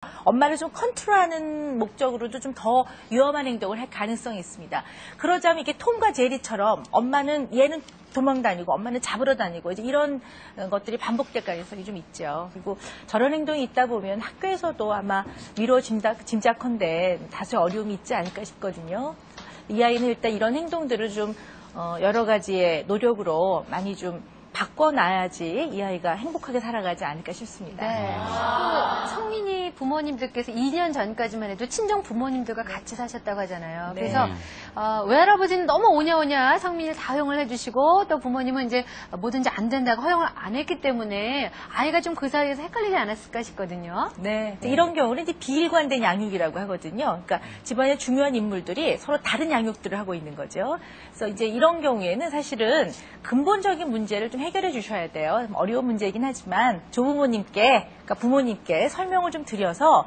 엄마를 좀 컨트롤하는 목적으로도 좀 더 위험한 행동을 할 가능성이 있습니다. 그러자면 이게 톰과 제리처럼 얘는 도망다니고 엄마는 잡으러 다니고 이제 이런 것들이 반복될 가능성이 좀 있죠. 그리고 저런 행동이 있다 보면 학교에서도 아마 미뤄 짐작컨대 다소의 어려움이 있지 않을까 싶거든요. 이 아이는 일단 이런 행동들을 좀 여러 가지의 노력으로 많이 좀 바꿔놔야지 이 아이가 행복하게 살아가지 않을까 싶습니다. 네. 또 성민이 부모님들께서 2년 전까지만 해도 친정 부모님들과 같이 사셨다고 하잖아요. 네. 그래서 외할아버지는 너무 오냐오냐 성민이를 다 허용을 해주시고 또 부모님은 이제 뭐든지 안 된다고 허용을 안 했기 때문에 아이가 좀 그 사이에서 헷갈리지 않았을까 싶거든요. 네. 이런 경우는 이제 비일관된 양육이라고 하거든요. 그러니까 집안의 중요한 인물들이 서로 다른 양육들을 하고 있는 거죠. 그래서 이제 이런 경우에는 사실은 근본적인 문제를 좀 해결해 주셔야 돼요. 어려운 문제이긴 하지만 조부모님께, 그러니까 부모님께 설명을 좀 드려서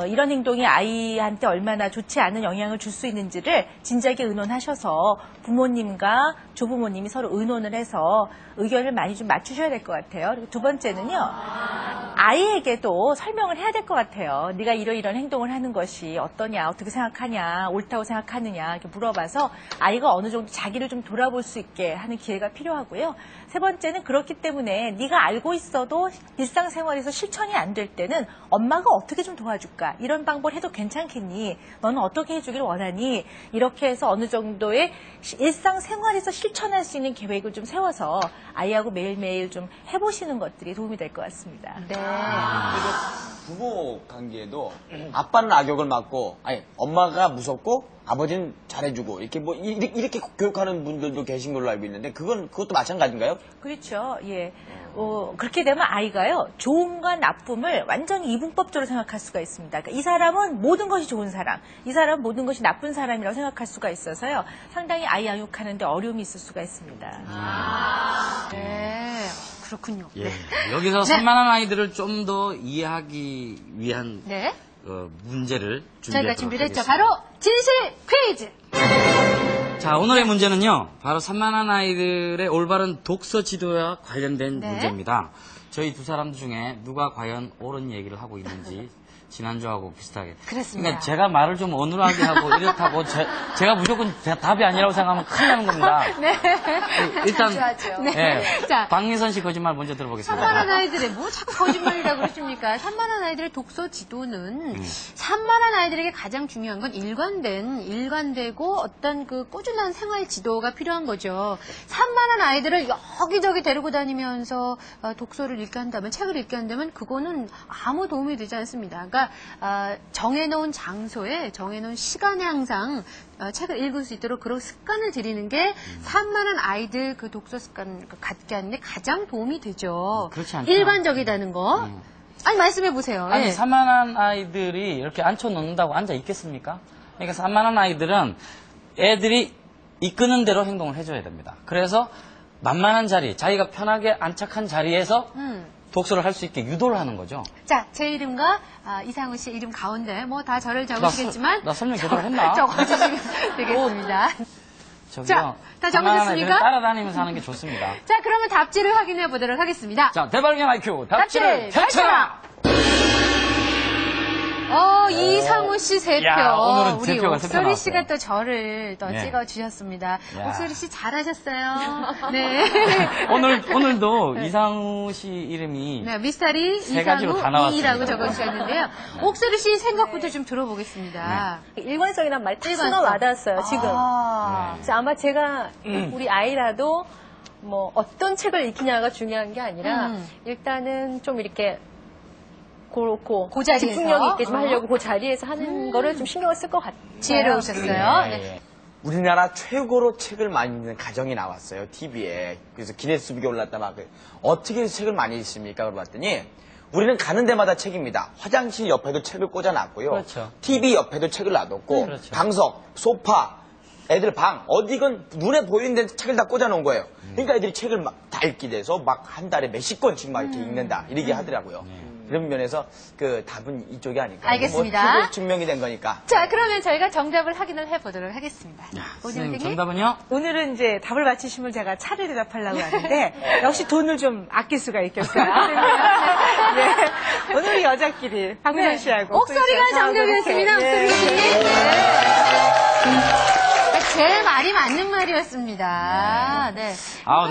이런 행동이 아이한테 얼마나 좋지 않은 영향을 줄 수 있는지를 진작에 의논하셔서 부모님과 조부모님이 서로 의논을 해서 의견을 많이 좀 맞추셔야 될 것 같아요. 그리고 두 번째는요. 아이에게도 설명을 해야 될 것 같아요. 네가 이런 행동을 하는 것이 어떠냐, 어떻게 생각하냐, 옳다고 생각하느냐 이렇게 물어봐서 아이가 어느 정도 자기를 좀 돌아볼 수 있게 하는 기회가 필요하고요. 세 번째는 그렇기 때문에 네가 알고 있어도 일상생활에서 실천이 안 될 때는 엄마가 어떻게 좀 도와줄까? 이런 방법을 해도 괜찮겠니? 너는 어떻게 해주길 원하니? 이렇게 해서 어느 정도의 일상생활에서 실천할 수 있는 계획을 좀 세워서 아이하고 매일매일 좀 해보시는 것들이 도움이 될 것 같습니다. 네. 그리고 부모 관계에도 아빠는 악역을 맡고, 아니, 엄마가 무섭고, 아버지는 잘해주고, 이렇게 교육하는 분들도 계신 걸로 알고 있는데, 그것도 마찬가지인가요? 그렇죠. 예. 그렇게 되면 아이가요, 좋음과 나쁨을 완전히 이분법적으로 생각할 수가 있습니다. 그러니까 이 사람은 모든 것이 좋은 사람, 이 사람은 모든 것이 나쁜 사람이라고 생각할 수가 있어서요, 상당히 아이 양육하는데 어려움이 있을 수가 있습니다. 네. 그렇군요. 예. 네. 여기서 네. 산만한 아이들을 좀 더 이해하기 위한 네. 문제를 저희가 준비하도록 준비를 했죠. 하겠습니다. 바로 진실 퀴즈! 자, 오늘의 문제는요. 바로 산만한 아이들의 올바른 독서 지도와 관련된 네. 문제입니다. 저희 두 사람 중에 누가 과연 옳은 얘기를 하고 있는지 지난주하고 비슷하게. 그렇습니다. 그러니까 제가 말을 좀 어눌하게 하고 이렇다고 제가 무조건 답이 아니라고 생각하면 큰일 나는 겁니다. 네. 일단 좋아하죠. 네. 네. 자, 박민선 씨 거짓말 먼저 들어보겠습니다. 산만한 아이들의 뭐 자꾸 거짓말이라고 그러십니까? 산만한 아이들의 독서 지도는 산만한 아이들에게 가장 중요한 건 일관되고 어떤 그 꾸준한 생활 지도가 필요한 거죠. 산만한 아이들을 여기저기 데리고 다니면서 독서를 읽게 한다면, 책을 읽게 한다면 그거는 아무 도움이 되지 않습니다. 그러니까 정해놓은 장소에, 정해놓은 시간에 항상 책을 읽을 수 있도록 그런 습관을 들이는 게 산만한 아이들 그 독서 습관을 갖게 하는데 가장 도움이 되죠. 그렇지 않죠. 일관적이라는 거. 아니, 말씀해 보세요. 아니, 예. 산만한 아이들이 이렇게 앉혀놓는다고 앉아 있겠습니까? 그러니까 산만한 아이들은 애들이 이끄는 대로 행동을 해줘야 됩니다. 그래서 만만한 자리, 자기가 편하게 안착한 자리에서 독서를 할 수 있게 유도를 하는 거죠. 자, 제 이름과 이상우 씨 이름 가운데 뭐 다 저를 적으시겠지만 나 설명 제대로 했나? 적어주시면 되겠습니다. 저기요. 자, 다 산만한 적어졌습니까? 아이들은 따라다니면서 하는 게 좋습니다. 자, 그러면 답지를 확인해 보도록 하겠습니다. 자, 대발견 IQ 답지를 답지를 펼쳐라! 이상우 씨 세 표. 야, 오늘은 우리 대표가 옥소리 세표 씨가 나왔어요. 또 저를 또 네. 찍어주셨습니다. 야. 옥소리 씨 잘하셨어요. 네. 오늘도 이상우 씨 이름이 네, 미스터리 세 가지로 다 이상우 나왔습니다. 이라고 적어주셨는데요. 옥소리 씨 생각부터 좀 들어보겠습니다. 일관성이란 말이 탁 일관성. 와닿았어요, 지금. 아. 그래서 아마 제가 우리 아이라도 뭐 어떤 책을 읽히냐가 중요한 게 아니라 일단은 좀 이렇게 그렇고 그 자리에서? 집중력 있게 좀 하려고 그 자리에서 하는 거를 좀 신경을 쓸 것 같아요. 지혜로우셨어요. 예, 네. 예. 우리나라 최고로 책을 많이 읽는 가정이 나왔어요, TV에. 그래서 기네스북에 올랐다 막, 어떻게 책을 많이 읽습니까? 그러봤더니, 우리는 가는 데마다 책입니다. 화장실 옆에도 책을 꽂아놨고요. 그렇죠. TV 옆에도 책을 놔뒀고, 그렇죠. 방석, 소파, 애들 방, 어디건 눈에 보이는 데 책을 다 꽂아놓은 거예요. 그러니까 애들이 책을 막 다 읽게 돼서 막 한 달에 몇십 권씩 막 이렇게 읽는다. 이렇게 하더라고요. 그런 면에서 그 답은 이쪽이 아닐까. 알겠습니다. 뭐 증명이 된 거니까. 자, 그러면 저희가 정답을 확인을 해보도록 하겠습니다. 선생님, 정답은요? 오늘은 이제 답을 맞히시면 제가 차를 대답하려고 하는데 역시 돈을 좀 아낄 수가 있겠어요. 네. 오늘 여자끼리 박민선 씨하고 옥소리가 정답이었습니다. 옥소리 교수님. 제 말이 맞는 말이었습니다. 네.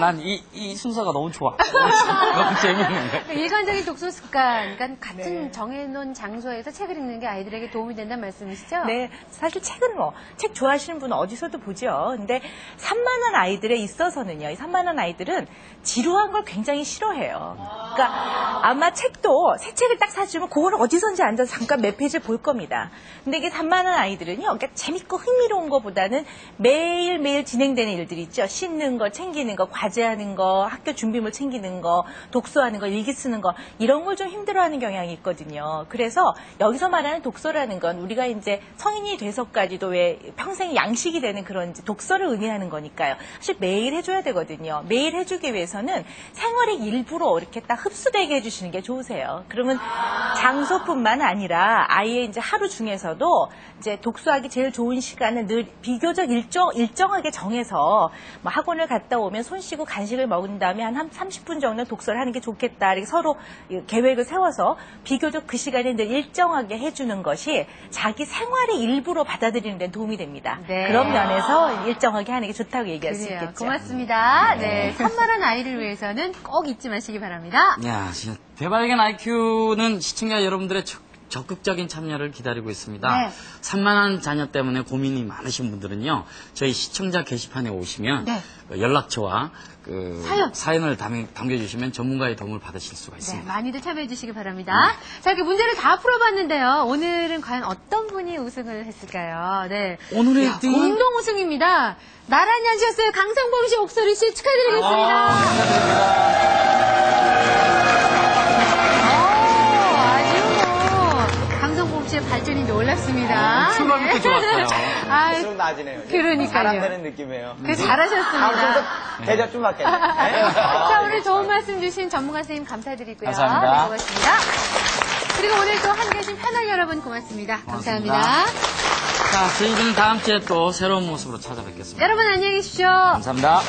난 이 순서가 너무 좋아. 너무 재밌는데. 일관적인 독서 습관, 그러니까 같은 네. 정해놓은 장소에서 책을 읽는 게 아이들에게 도움이 된다는 말씀이시죠? 네, 사실 책은 책 좋아하시는 분은 어디서도 보죠. 근데 산만한 아이들에 있어서는요, 이 산만한 아이들은 지루한 걸 굉장히 싫어해요. 그러니까 아마 책도 새 책을 딱 사주면 그걸 어디선지 앉아서 잠깐 몇 페이지를 볼 겁니다. 근데 이게 산만한 아이들은요, 그러니까 재밌고 흥미로운 것보다는 매일매일 진행되는 일들이 있죠. 씻는 거, 챙기는 거, 과제하는 거, 학교 준비물 챙기는 거, 독서하는 거, 일기 쓰는 거, 이런 걸 좀 힘들어하는 경향이 있거든요. 그래서 여기서 말하는 독서라는 건 우리가 이제 성인이 돼서까지도 왜 평생 양식이 되는 그런 독서를 의미하는 거니까요. 사실 매일 해줘야 되거든요. 매일 해주기 위해서는 생활의 일부로 이렇게 딱 흡수되게 해주시는 게 좋으세요. 그러면 장소뿐만 아니라 아이의 이제 하루 중에서도 이제 독서하기 제일 좋은 시간은 늘 비교적 일정하게 정해서 뭐 학원을 갔다 오면 손 씻고 간식을 먹은 다음에 한 30분 정도 독서를 하는 게 좋겠다. 이렇게 서로 계획을 세워서 비교적 그 시간에 늘 일정하게 해주는 것이 자기 생활의 일부로 받아들이는 데 도움이 됩니다. 네. 그런 면에서 일정하게 하는 게 좋다고 얘기할 수 그래요. 있겠죠. 고맙습니다. 네. 산만한 아이를 위해서는 꼭 잊지 마시기 바랍니다. 야, 진짜 대발견 IQ는 시청자 여러분들의 적극적인 참여를 기다리고 있습니다. 네. 산만한 자녀 때문에 고민이 많으신 분들은요, 저희 시청자 게시판에 오시면 네. 연락처와 사연을 담겨주시면 전문가의 도움을 받으실 수가 네, 있습니다. 많이들 참여해 주시기 바랍니다. 자, 이렇게 문제를 다 풀어봤는데요. 오늘은 과연 어떤 분이 우승을 했을까요? 네. 오늘의 1등은 공동 우승입니다. 나란히 앉으셨어요. 강상범 씨, 옥소리 씨 축하드리겠습니다. 강상범 씨의 발전이 놀랍습니다. 출발부터 좋았어요. 아, 좀 나아지네요. 그러니까요. 사람 되는 느낌이에요. 그 잘하셨습니다. 다음부터 대접 좀 받겠네. 자, 오늘 좋은 말씀 주신 전문가 선생님 감사드리고요. 감사합니다. 네, 고맙습니다. 그리고 오늘 또 함께 해주신 패널 여러분 고맙습니다. 감사합니다. 자, 저희들은 다음 주에 또 새로운 모습으로 찾아뵙겠습니다. 여러분 안녕히 계십시오. 감사합니다.